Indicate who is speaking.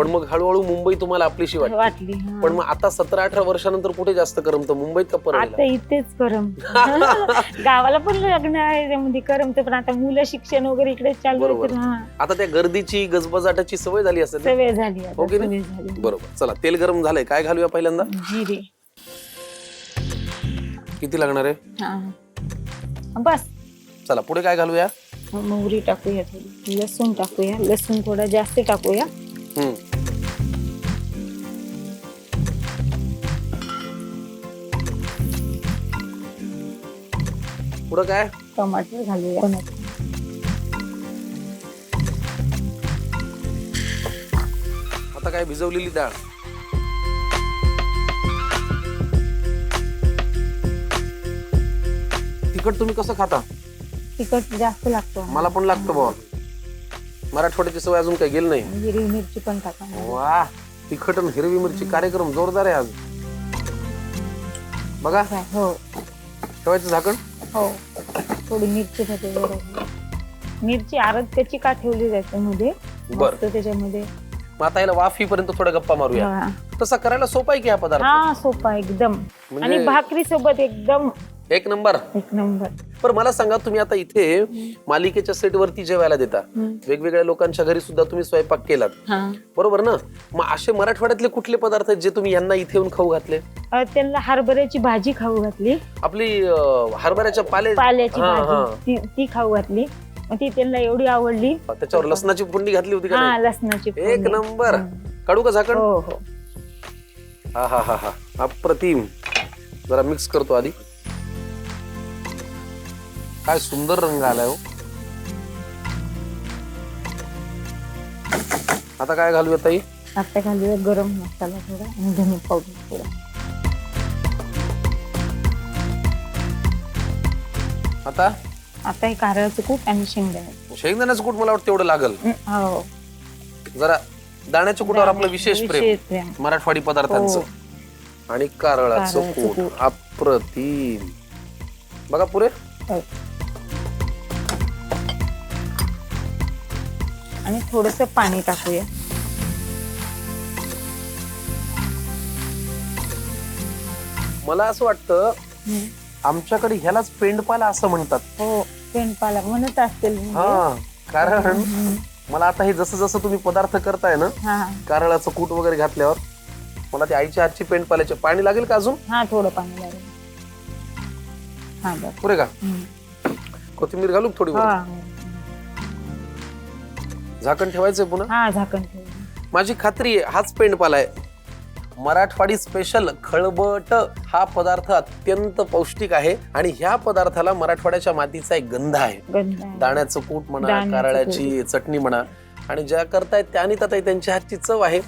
Speaker 1: पण मग हळूहळू मुंबई तुम्हाला आपलीशी
Speaker 2: वाटली.
Speaker 1: पण मग आता 17-18 वर्षानंतर कुठे जास्त करमतं, मुंबईत का
Speaker 2: आता
Speaker 1: परळीला?
Speaker 2: इथेच करमत. गावाला पण लग्न आहे त्यामध्ये करमत, पण आता मुलं शिक्षण वगैरे इकडे चालू आहे
Speaker 1: बरोबर.
Speaker 2: तर
Speaker 1: आता त्या गर्दीची गजबजाटाची सवय झाली असेल ना?
Speaker 2: सवय झाली आता,
Speaker 1: हो की नाही?
Speaker 2: सवय झाली.
Speaker 1: बरोबर. चला तेल गरम झालंय, काय घालूया पहिल्यांदा?
Speaker 2: जिरे.
Speaker 1: किती लागणार आहे?
Speaker 2: बस.
Speaker 1: चला पुढे काय घालूया?
Speaker 2: मोहरी टाकूया, थोडी लसूण टाकूया, लसूण थोडा जास्त टाकूया.
Speaker 1: पुढे काय?
Speaker 2: टमाटर घालूया.
Speaker 1: आता काय? भिजवलेली डाळ. तिखट तुम्ही कसं खाता?
Speaker 2: तिखट जास्त लागतो.
Speaker 1: मला पण लागतं बाबा. मराठवाड्याची सवय अजून काही गेली नाही.
Speaker 2: हिरवी मिरची पण टाका.
Speaker 1: वा, तिखट आणि हिरवी मिरची कार्यक्रम जोरदार आहे आज. बघा.
Speaker 2: हो.
Speaker 1: ठेवायचं झाकण.
Speaker 2: हो. थोडी मिरची टाकते बरोबर. मिरची आरत का ठेवली जाते मध्ये.
Speaker 1: बरं.
Speaker 2: त्याच्यामध्ये
Speaker 1: मग आता याला वाफ येईपर्यंत थोडा गप्पा मारूया. तसा करायला सोपा आहे की हा पदार्थ?
Speaker 2: हा, सोपा एकदम. आणि भाकरी सोबत एकदम
Speaker 1: एक नंबर.
Speaker 2: एक नंबर.
Speaker 1: पण मला सांगा, तुम्ही आता इथे मालिकेच्या सेट वरती जेवायला देता, वेगवेगळ्या लोकांच्या घरी सुद्धा तुम्ही स्वयंपाक केलात, बरोबर ना? मग असे मराठवाड्यातले कुठले पदार्थ आहेत जे तुम्ही यांना इथे येऊन खाऊ घातले?
Speaker 2: त्यांना हरभऱ्याची भाजी खाऊ घातली.
Speaker 1: आपली हरभऱ्याच्या
Speaker 2: पाल्याची भाजी ती खाऊ घातली. मग ती त्यांना एवढी आवडली.
Speaker 1: त्याच्यावर लसणाची फोडणी घातली होती का?
Speaker 2: हा, लसणाची फोडणी.
Speaker 1: एक नंबर. काढू का झाकण?
Speaker 2: हो हो.
Speaker 1: हा हा हा हा, अप्रतिम. जरा मिक्स करतो आधी. काय सुंदर रंग आलाय हो. आता काय घालूया ताई?
Speaker 2: आता घालूया गरम मसाला थोडा आणि धने पावडर थोडा. आता हे कारळाचं कूट आणि
Speaker 1: शेंगदाण्याचं कूट मला वाटतं एवढं लागल.
Speaker 2: हो.
Speaker 1: जरा दाण्याच्या कुटावर आपलं विशेष प्रेम मराठवाडी पदार्थांचं. आणि कारळाचं कूट अप्रतिम. बघा पुरे.
Speaker 2: आणि थोडस पाणी टाकूया.
Speaker 1: मला असं वाटतं आमच्याकडे ह्यालाच पेंडपाला असं म्हणतात.
Speaker 2: हो, पेंडपाला म्हणत असतील.
Speaker 1: हा, कारण मला आता हे जसं जसं तुम्ही पदार्थ करताय ना, कारळाचं कूट वगैरे घातल्यावर मला ते आईच्या हातची पेंडपाल्याचे. पाणी लागेल का अजून?
Speaker 2: हा, थोडं पाणी लागेल. हा, बस.
Speaker 1: पुरे का? कोथिंबीर घालू थोडी? झाकण ठेवायचंय पुन्हा?
Speaker 2: हा, झाकण ठेव.
Speaker 1: माझी खात्री आहे हाच पेंडपाला आहे. मराठवाडी स्पेशल खळबट हा पदार्थ अत्यंत पौष्टिक आहे आणि ह्या पदार्थाला मराठवाड्याच्या मातीचा एक गंध आहे. दाण्याचं कूट म्हणा, कारळ्याची चटणी म्हणा, आणि ज्या करतायत त्या अनिताताई त्यांच्या हातची चव आहे.